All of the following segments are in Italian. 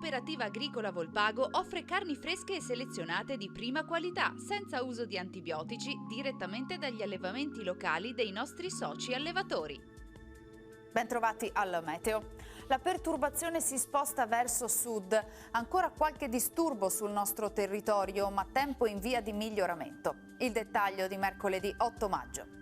Cooperativa Agricola Volpago offre carni fresche e selezionate di prima qualità, senza uso di antibiotici, direttamente dagli allevamenti locali dei nostri soci allevatori. Bentrovati al meteo. La perturbazione si sposta verso sud, ancora qualche disturbo sul nostro territorio, ma tempo in via di miglioramento. Il dettaglio di mercoledì 8 maggio.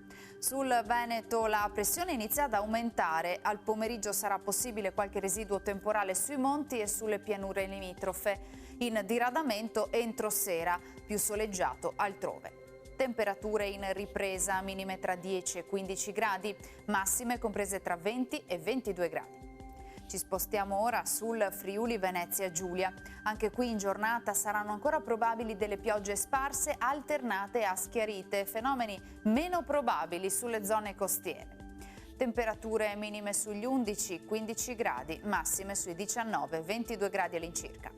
Sul Veneto la pressione inizia ad aumentare, al pomeriggio sarà possibile qualche residuo temporale sui monti e sulle pianure limitrofe, in diradamento entro sera, più soleggiato altrove. Temperature in ripresa, minime tra 10 e 15 gradi, massime comprese tra 20 e 22 gradi. Ci spostiamo ora sul Friuli Venezia Giulia. Anche qui in giornata saranno ancora probabili delle piogge sparse alternate a schiarite, fenomeni meno probabili sulle zone costiere. Temperature minime sugli 11-15 gradi, massime sui 19-22 gradi all'incirca.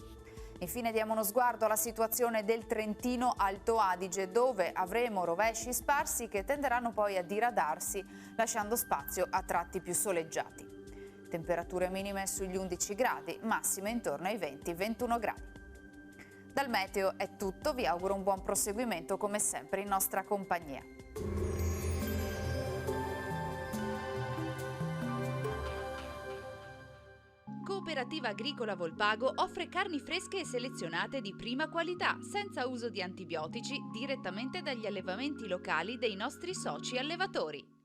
Infine diamo uno sguardo alla situazione del Trentino Alto Adige, dove avremo rovesci sparsi che tenderanno poi a diradarsi, lasciando spazio a tratti più soleggiati. Temperature minime sugli 11 gradi, massime intorno ai 20-21 gradi. Dal meteo è tutto, vi auguro un buon proseguimento come sempre in nostra compagnia. Cooperativa Agricola Volpago offre carni fresche e selezionate di prima qualità, senza uso di antibiotici, direttamente dagli allevamenti locali dei nostri soci allevatori.